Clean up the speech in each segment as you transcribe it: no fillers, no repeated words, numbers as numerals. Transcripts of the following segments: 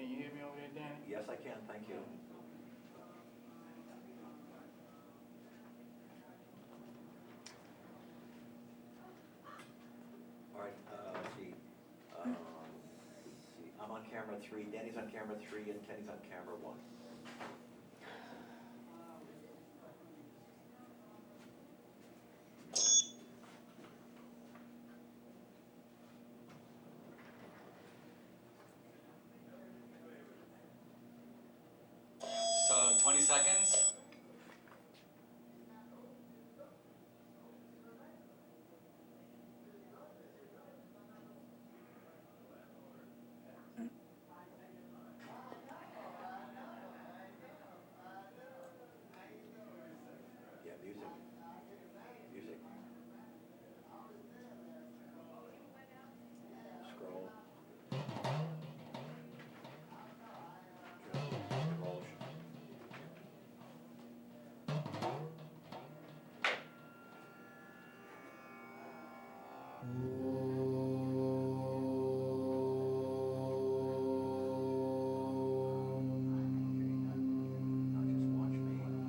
Can you hear me over there, Danny? Yes, I can, thank you. All right, let's see. I'm on camera 3, Danny's on camera 3, and Kenny's on camera 1. So 20 seconds. Yeah, music. Music. Scroll. Divulge. Now just watch me. Okay.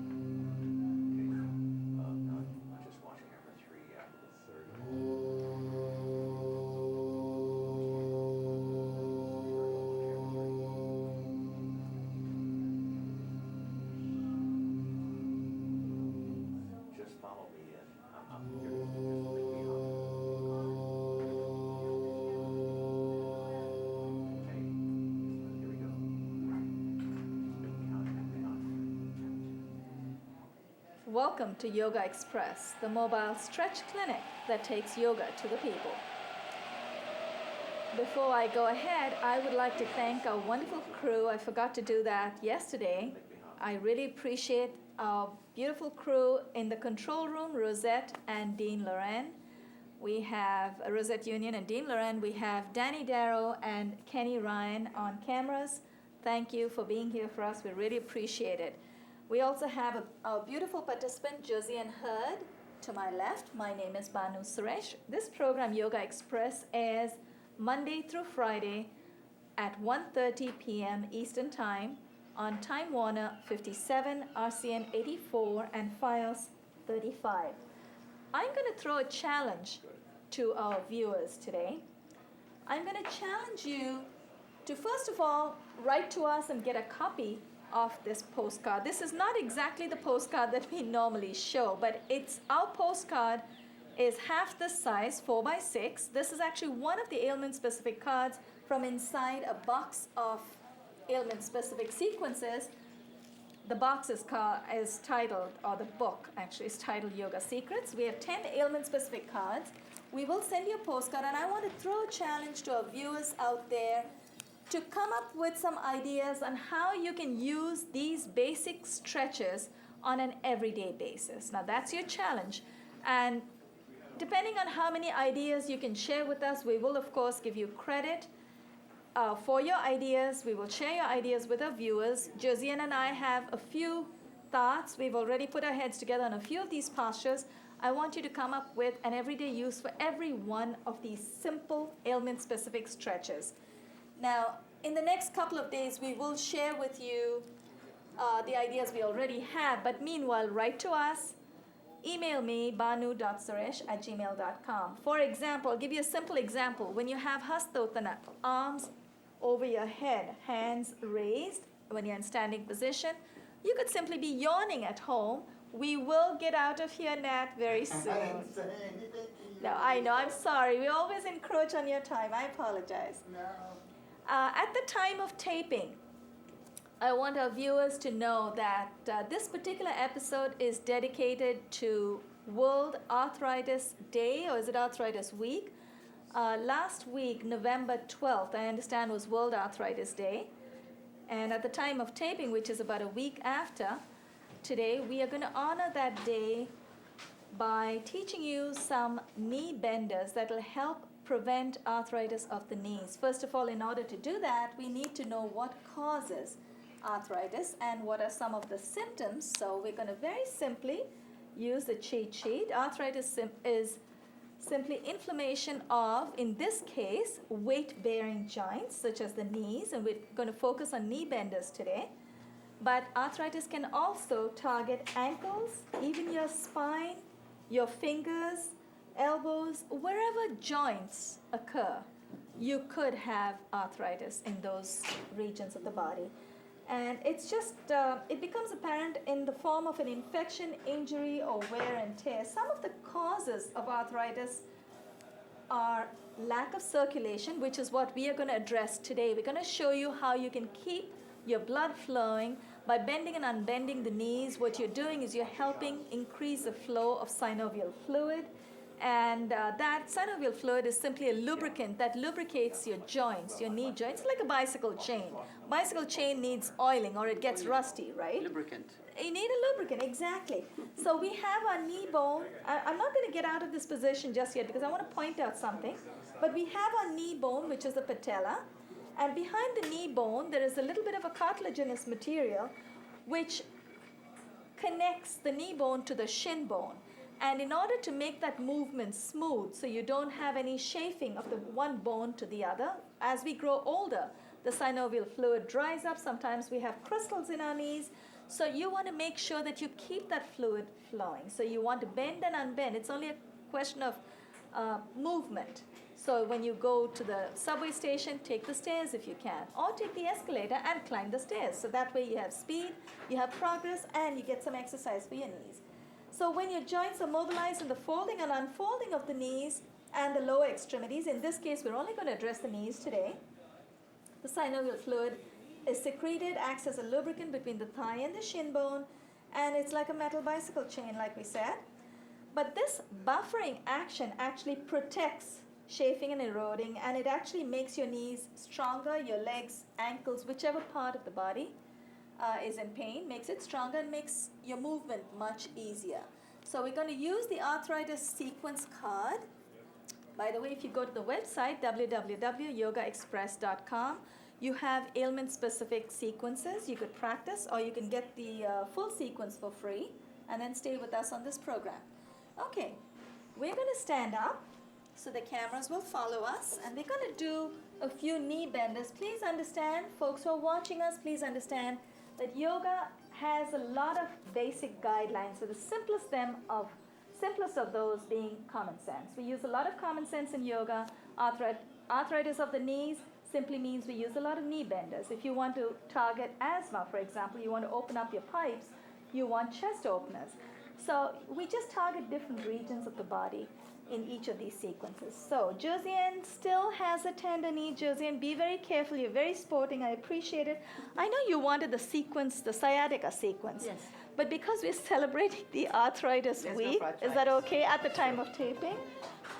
Now just watch camera 3 after the third. Just follow me in. I'm here. Just bring me up. Okay. Here we go. Bring me on. Bring me on. Welcome to Yogaxpress, the mobile stretch clinic that takes yoga to the people. Before I go ahead, I would like to thank our wonderful crew. I forgot to do that yesterday. I really appreciate our beautiful crew in the control room, Rosette and Dean Loren. We have Rosette Union and Dean Loren. We have Danny Darrow and Kenny Ryan on cameras. Thank you for being here for us. We really appreciate it. We also have our beautiful participant, Josiane Hird, to my left. My name is Banu Suresh. This program, Yogaxpress, airs Monday through Friday at 1:30 p.m. Eastern Time on Time Warner 57, RCN 84, and FiOS 35. I'm going to throw a challenge to our viewers today. I'm going to challenge you to, first of all, write to us and get a copy of this postcard. This is not exactly the postcard that we normally show, but our postcard is half the size, 4x6. This is actually one of the ailment-specific cards from inside a box of ailment-specific sequences. The box is titled, or the book actually is titled Yoga Secrets. We have 10 ailment-specific cards. We will send you a postcard, and I want to throw a challenge to our viewers out there to come up with some ideas on how you can use these basic stretches on an everyday basis. Now that's your challenge. And depending on how many ideas you can share with us, we will of course give you credit for your ideas. We will share your ideas with our viewers. Josiane and I have a few thoughts. We've already put our heads together on a few of these postures. I want you to come up with an everyday use for every one of these simple ailment-specific stretches. Now, in the next couple of days, we will share with you the ideas we already have. But meanwhile, write to us. Email me, banu.suresh@gmail.com. For example, I'll give you a simple example. When you have hastotana, arms over your head, hands raised, when you're in standing position, you could simply be yawning at home. We will get out of here, Nat, very soon. I didn't say anything to you. No, I know, I'm sorry. We always encroach on your time. I apologize. No. At the time of taping, I want our viewers to know that this particular episode is dedicated to World Arthritis Day, or is it Arthritis Week? Last week, November 12th, I understand, was World Arthritis Day. And at the time of taping, which is about a week after today, we are going to honor that day by teaching you some knee benders that will help prevent arthritis of the knees. First of all, in order to do that, we need to know what causes arthritis and what are some of the symptoms. So we're going to very simply use the cheat sheet. Arthritis is simply inflammation of, in this case, weight-bearing joints, such as the knees, and we're going to focus on knee benders today. But arthritis can also target ankles, even your spine, your fingers, elbows, wherever joints occur. You could have arthritis in those regions of the body. And it's just, it becomes apparent in the form of an infection, injury, or wear and tear. Some of the causes of arthritis are lack of circulation, which is what we are going to address today. We're going to show you how you can keep your blood flowing by bending and unbending the knees. What you're doing is you're helping increase the flow of synovial fluid. And that synovial fluid is simply a lubricant that lubricates your joints, your knee joints. It's like a bicycle chain. Bicycle chain needs oiling or it gets rusty, right? Lubricant. You need a lubricant, exactly. So we have our knee bone. I'm not going to get out of this position just yet because I want to point out something. But we have our knee bone, which is the patella. And behind the knee bone, there is a little bit of a cartilaginous material which connects the knee bone to the shin bone. And in order to make that movement smooth, so you don't have any chafing of the one bone to the other, as we grow older, the synovial fluid dries up. Sometimes we have crystals in our knees. So you want to make sure that you keep that fluid flowing. So you want to bend and unbend. It's only a question of movement. So when you go to the subway station, take the stairs if you can, or take the escalator and climb the stairs. So that way you have speed, you have progress, and you get some exercise for your knees. So when your joints are mobilized in the folding and unfolding of the knees and the lower extremities, in this case we're only going to address the knees today, the synovial fluid is secreted, acts as a lubricant between the thigh and the shin bone, and it's like a metal bicycle chain like we said. But this buffering action actually protects chafing and eroding, and it actually makes your knees stronger, your legs, ankles, whichever part of the body is in pain, makes it stronger and makes your movement much easier. So we're going to use the arthritis sequence card. By the way, if you go to the website, www.yogaxpress.com, you have ailment-specific sequences. You could practice, or you can get the full sequence for free, and then stay with us on this program. Okay, we're going to stand up, so the cameras will follow us, and we're going to do a few knee benders. Please understand, folks who are watching us, please understand that yoga has a lot of basic guidelines. So the simplest of those being common sense. We use a lot of common sense in yoga. Arthritis of the knees simply means we use a lot of knee benders. If you want to target asthma, for example, you want to open up your pipes, you want chest openers. So we just target different regions of the body in each of these sequences. So Josiane still has a tender knee. Josiane, be very careful. You're very sporting. I appreciate it. I know you wanted the sequence, the sciatica sequence. Yes. But because we're celebrating the arthritis week, is that okay at the time of taping?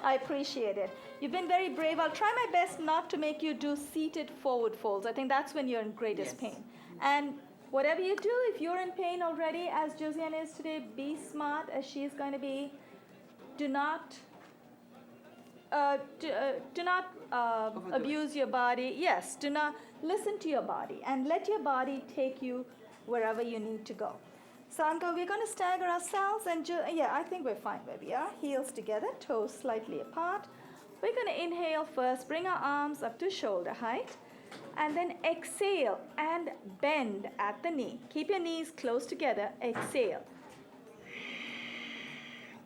I appreciate it. You've been very brave. I'll try my best not to make you do seated forward folds. I think that's when you're in greatest pain. And whatever you do, if you're in pain already, as Josiane is today, be smart as she is going to be. Do not abuse your body. Yes, do not listen to your body and let your body take you wherever you need to go. So we're going to stagger ourselves, and I think we're fine where we are. Heels together, toes slightly apart. We're going to inhale first, bring our arms up to shoulder height, and then exhale and bend at the knee. Keep your knees close together. Exhale.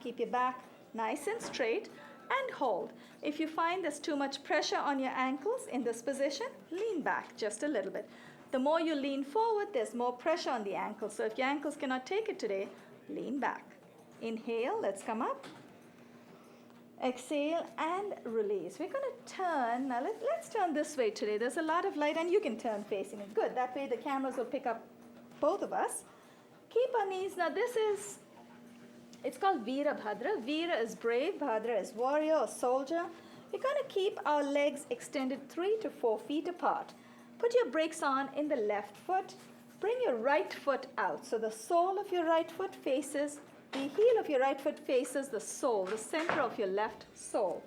Keep your back nice and straight and hold. If you find there's too much pressure on your ankles in this position, lean back just a little bit. The more you lean forward, there's more pressure on the ankles. So if your ankles cannot take it today, lean back. Inhale, let's come up. Exhale and release. We're going to turn. Now let's turn this way today. There's a lot of light, and you can turn facing it. Good. That way the cameras will pick up both of us. Keep our knees. Now it's called Veerabhadra. Veera is brave, Bhadra is warrior or soldier. We're going to keep our legs extended 3 to 4 feet apart. Put your brakes on in the left foot. Bring your right foot out. So the sole of your right foot faces, the heel of your right foot faces the sole, the center of your left sole.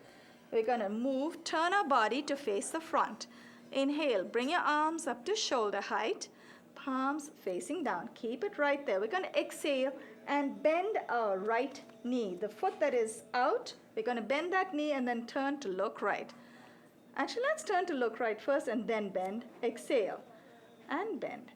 We're going to move, turn our body to face the front. Inhale, bring your arms up to shoulder height, palms facing down. Keep it right there. We're going to exhale and bend our right knee. The foot that is out, we're going to bend that knee and then turn to look right. Actually, let's turn to look right first and then bend. Exhale and bend.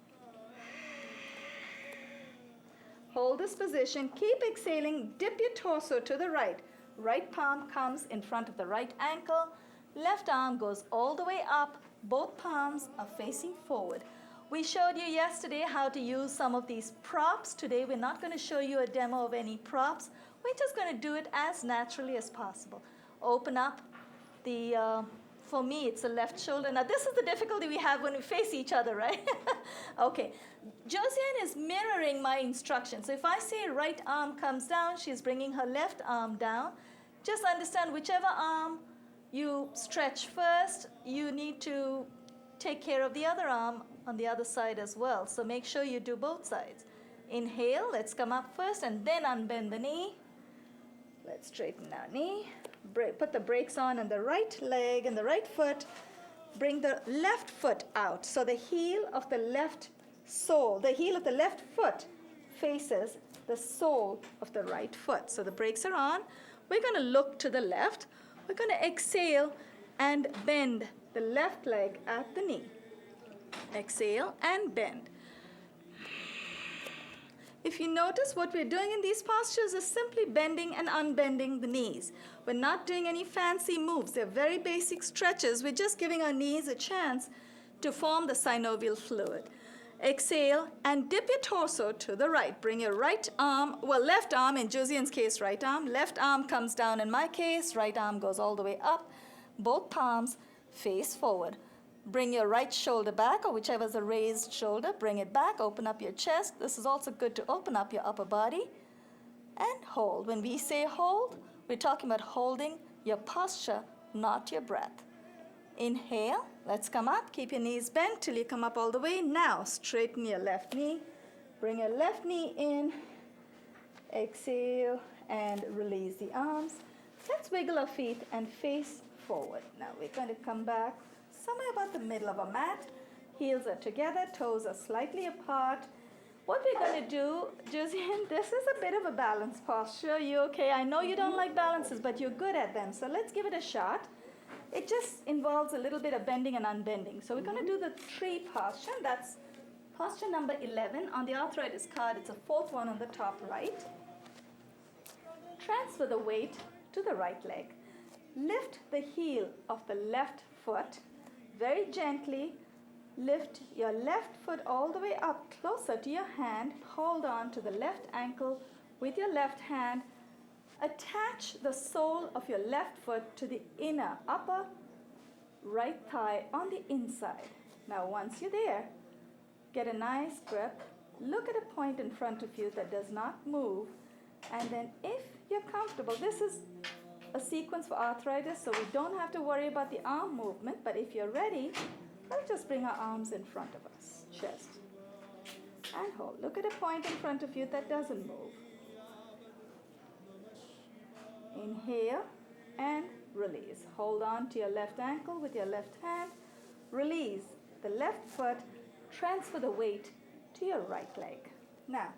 Hold this position. Keep exhaling. Dip your torso to the right. Right palm comes in front of the right ankle. Left arm goes all the way up. Both palms are facing forward. We showed you yesterday how to use some of these props. Today we're not going to show you a demo of any props. We're just going to do it as naturally as possible. Open up the, for me it's the left shoulder. Now this is the difficulty we have when we face each other, right? Okay, Josiane is mirroring my instructions. So if I say right arm comes down, she's bringing her left arm down. Just understand whichever arm you stretch first, you need to take care of the other arm on the other side as well. So make sure you do both sides. Inhale, let's come up first and then unbend the knee. Let's straighten our knee. Put the brakes on the right leg and the right foot. Bring the left foot out. So the heel of the left sole, the heel of the left foot faces the sole of the right foot. So the brakes are on. We're going to look to the left. We're going to exhale and bend the left leg at the knee. Exhale and bend. If you notice, what we're doing in these postures is simply bending and unbending the knees. We're not doing any fancy moves. They're very basic stretches. We're just giving our knees a chance to form the synovial fluid. Exhale and dip your torso to the right. Bring your right arm, well, left arm, in Josiane's case, right arm. Left arm comes down in my case. Right arm goes all the way up. Both palms face forward. Bring your right shoulder back, or whichever is a raised shoulder, bring it back, open up your chest. This is also good to open up your upper body. And hold. When we say hold, we're talking about holding your posture, not your breath. Inhale, let's come up. Keep your knees bent till you come up all the way. Now, straighten your left knee. Bring your left knee in. Exhale and release the arms. Let's wiggle our feet and face forward. Now, we're going to come back somewhere about the middle of a mat. Heels are together, toes are slightly apart. What we're going to do, Josiane, this is a bit of a balance posture. You okay? I know you don't like balances, but you're good at them. So let's give it a shot. It just involves a little bit of bending and unbending. So we're going to do the tree posture. That's posture number 11. On the arthritis card, it's a fourth one on the top right. Transfer the weight to the right leg. Lift the heel of the left foot. Very gently lift your left foot all the way up closer to your hand. Hold on to the left ankle with your left hand. Attach the sole of your left foot to the inner upper right thigh on the inside. Now once you're there, get a nice grip. Look at a point in front of you that does not move. And then if you're comfortable, this is a sequence for arthritis, so we don't have to worry about the arm movement, but if you're ready, let's just bring our arms in front of us, chest, and hold. Look at a point in front of you that doesn't move. Inhale and release. Hold on to your left ankle with your left hand. Release the left foot, transfer the weight to your right leg. Now,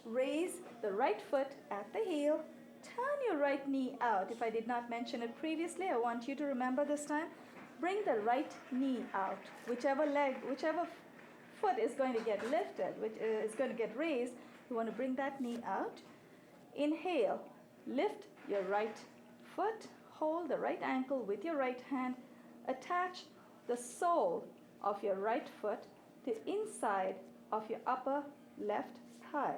raise the right foot at the heel. Turn your right knee out. If I did not mention it previously, I want you to remember this time. Bring the right knee out. Whichever foot is going to get lifted, which is going to get raised, you want to bring that knee out. Inhale. Lift your right foot. Hold the right ankle with your right hand. Attach the sole of your right foot to the inside of your upper left thigh.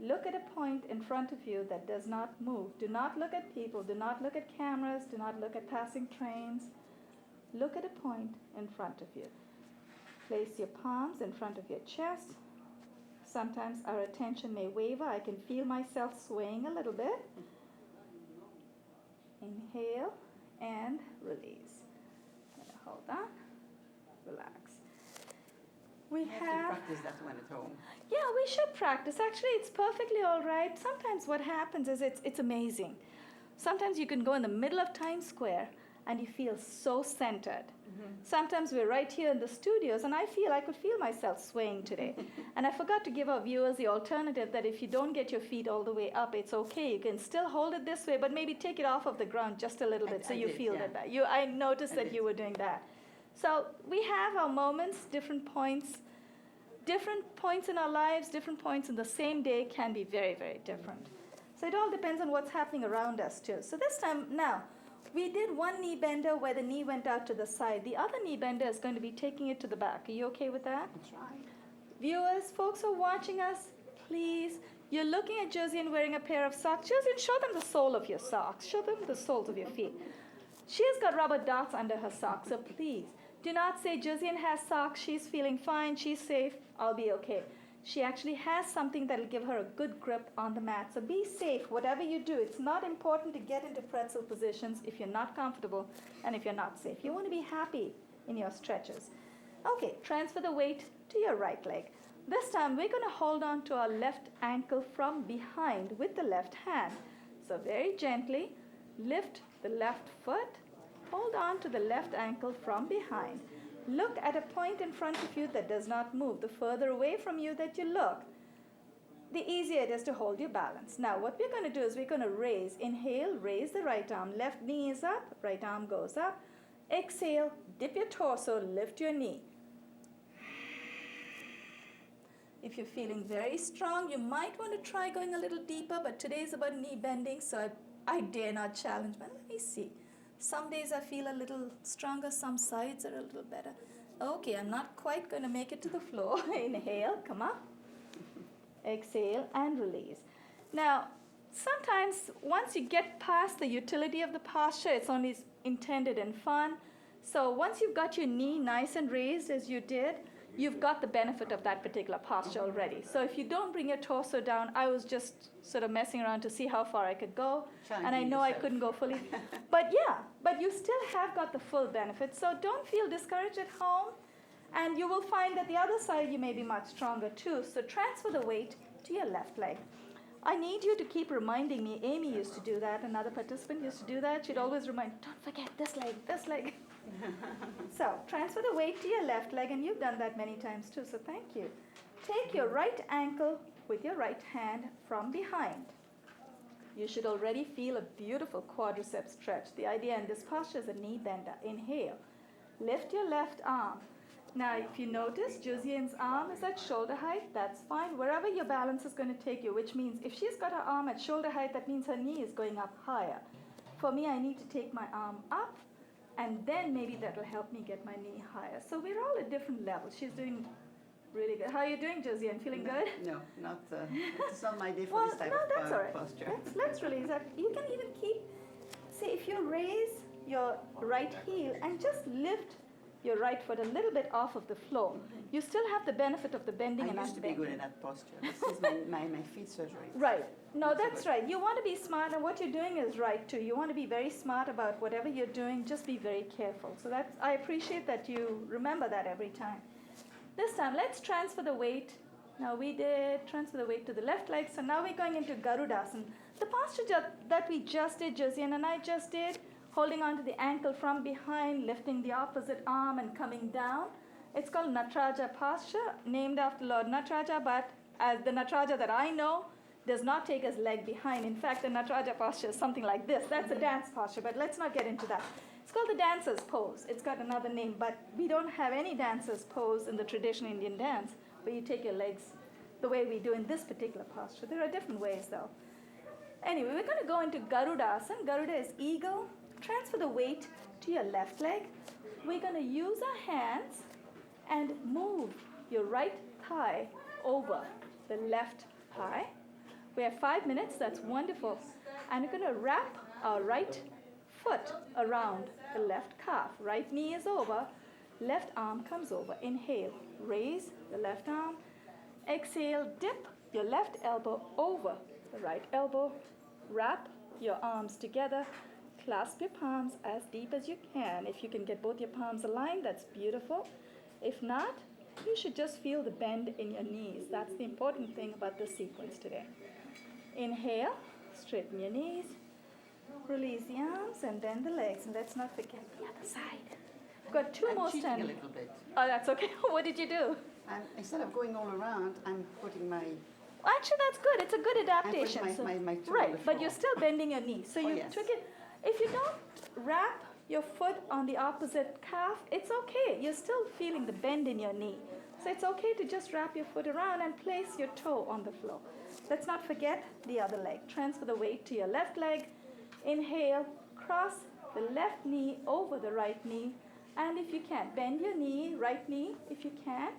Look at a point in front of you that does not move. Do not look at people. Do not look at cameras. Do not look at passing trains. Look at a point in front of you. Place your palms in front of your chest. Sometimes our attention may waver. I can feel myself swaying a little bit. Inhale and release. Hold on. Relax. We have to practice that one at home. Yeah, we should practice. Actually, it's perfectly all right. Sometimes what happens is it's amazing. Sometimes you can go in the middle of Times Square and you feel so centered. Sometimes we're right here in the studios, and I could feel myself swaying today. And I forgot to give our viewers the alternative that if you don't get your feet all the way up, it's okay. You can still hold it this way, but maybe take it off of the ground just a little bit so you feel that back. I noticed that you were doing that. So we have our moments, different points in our lives, different points in the same day can be very, very different. So it all depends on what's happening around us too. So this time now, we did one knee bender where the knee went out to the side. The other knee bender is going to be taking it to the back. Are you okay with that? That's right. Viewers, folks who are watching us, please, you're looking at Josiane wearing a pair of socks. Josiane, show them the sole of your socks. Show them the soles of your feet. She has got rubber dots under her socks, so please, do not say Josiane has socks, she's feeling fine, she's safe, I'll be okay. She actually has something that will give her a good grip on the mat. So be safe, whatever you do. It's not important to get into pretzel positions if you're not comfortable and if you're not safe. You want to be happy in your stretches. Okay, transfer the weight to your right leg. This time we're going to hold on to our left ankle from behind with the left hand. So very gently lift the left foot, hold on to the left ankle from behind. Look at a point in front of you that does not move. The further away from you that you look, the easier it is to hold your balance. Now, what we're going to do is we're going to raise. Inhale, raise the right arm. Left knee is up, right arm goes up. Exhale, dip your torso, lift your knee. If you're feeling very strong, you might want to try going a little deeper, but today is about knee bending, so I dare not challenge. But let me see. Some days I feel a little stronger, some sides are a little better. Okay, I'm not quite going to make it to the floor. Inhale, come up. Exhale and release. Now, sometimes once you get past the utility of the posture, it's only intended in fun. So once you've got your knee nice and raised as you did, you've got the benefit of that particular posture already. So if you don't bring your torso down, I was just sort of messing around to see how far I could go. And I know I couldn't go fully. But you still have got the full benefit. So don't feel discouraged at home. And you will find that the other side you may be much stronger too. So transfer the weight to your left leg. I need you to keep reminding me. Amy used to do that. Another participant used to do that. She'd always remind, don't forget this leg, this leg. So transfer the weight to your left leg, and you've done that many times too, so thank you. Take your right ankle with your right hand from behind. You should already feel a beautiful quadricep stretch. The idea in this posture is a knee bender. Inhale. Lift your left arm. Now, if you notice, Josiane's arm is at shoulder height. That's fine. Wherever your balance is going to take you, which means if she's got her arm at shoulder height, that means her knee is going up higher. For me, I need to take my arm up, and then maybe that will help me get my knee higher. So we're all at different levels. She's doing really good. How are you doing, Josiane? Feeling good? No, not. It's not my day for this type that's of all right. posture. Let's release that. You can even keep, see, if you raise your right heel and just lift your right foot a little bit off of the floor, you still have the benefit of the bending and I used to be unbending. good in that posture. This is my feet surgery. Right. No, that's right. You want to be smart, and what you're doing is right too. You want to be very smart about whatever you're doing. Just be very careful. So that's, I appreciate that you remember that every time. This time, let's transfer the weight. Now we did transfer the weight to the left leg. So now we're going into Garudasana. The posture that we just did, Josiane and I just did, holding on to the ankle from behind, lifting the opposite arm and coming down. It's called Nataraja posture, named after Lord Nataraja, but as the Nataraja that I know, does not take his leg behind. In fact, the Nataraja posture is something like this. That's a dance posture, but let's not get into that. It's called the dancer's pose. It's got another name, but we don't have any dancer's pose in the traditional Indian dance where you take your legs the way we do in this particular posture. There are different ways, though. Anyway, we're going to go into Garudasana. Garuda is eagle. Transfer the weight to your left leg. We're going to use our hands and move your right thigh over the left thigh. We have 5 minutes. That's wonderful. And we're going to wrap our right foot around the left calf. Right knee is over. Left arm comes over. Inhale. Raise the left arm. Exhale. Dip your left elbow over the right elbow. Wrap your arms together. Clasp your palms as deep as you can. If you can get both your palms aligned, that's beautiful. If not, you should just feel the bend in your knees. That's the important thing about this sequence today. Inhale, straighten your knees, release the arms and then the legs. And let's not forget the other side. Got 2 more I'm cheating a standing. little bit. Oh, that's okay. What did you do? Instead of going all around, I'm putting my... Actually, that's good. It's a good adaptation. my- So- my toe on right, the but floor. you're still bending your knee. So Oh, you yes. took it. If you don't wrap your foot on the opposite calf, it's okay. You're still feeling the bend in your knee. So it's okay to just wrap your foot around and place your toe on the floor. Let's not forget the other leg. Transfer the weight to your left leg. Inhale, cross the left knee over the right knee. And if you can, bend your knee, right knee, if you can.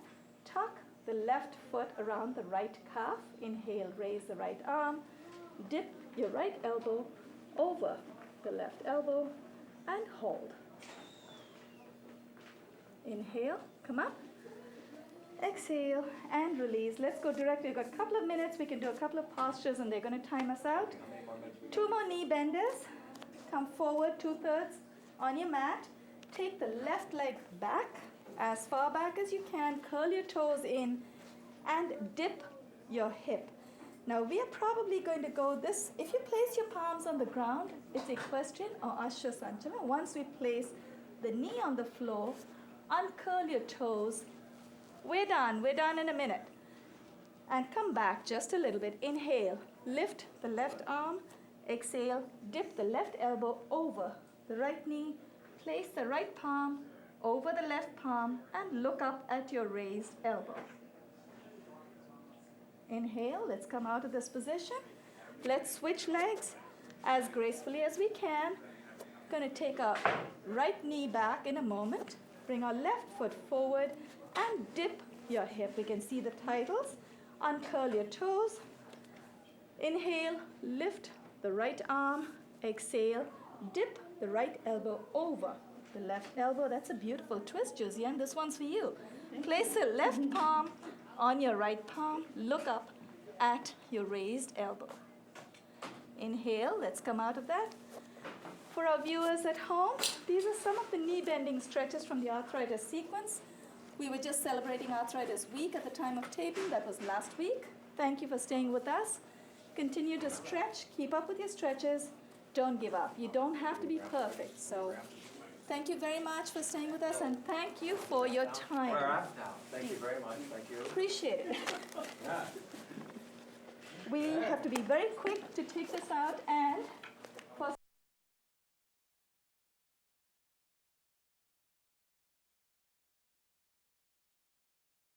Tuck the left foot around the right calf. Inhale, raise the right arm. Dip your right elbow over the left elbow and hold. Inhale, come up. Exhale and release. Let's go directly. We've got a couple of minutes. We can do a couple of postures and they're going to time us out. 2 more knee benders. Come forward 2/3 on your mat. Take the left leg back as far back as you can. Curl your toes in and dip your hip. Now we are probably going to go this. If you place your palms on the ground, it's equestrian or Asha Sanchana. Once we place the knee on the floor, uncurl your toes. We're done in a minute. And come back just a little bit. Inhale, lift the left arm. Exhale, dip the left elbow over the right knee. Place the right palm over the left palm and look up at your raised elbow. Inhale, let's come out of this position. Let's switch legs as gracefully as we can. Going to take our right knee back in a moment. Bring our left foot forward and dip your hip. We can see the titles. Uncurl your toes. Inhale, lift the right arm. Exhale, dip the right elbow over the left elbow. That's a beautiful twist, Josiane. This one's for you. Place the left palm on your right palm. Look up at your raised elbow. Inhale, let's come out of that. For our viewers at home, these are some of the knee bending stretches from the arthritis sequence. We were just celebrating Arthritis Week at the time of taping. That was last week. Thank you for staying with us. Continue to stretch. Keep up with your stretches. Don't give up. You don't have to be perfect. So thank you very much for staying with us, and thank you for your time. We're off now. Thank you very much. Thank you. Appreciate it. Yeah. We have to be very quick to take this out, and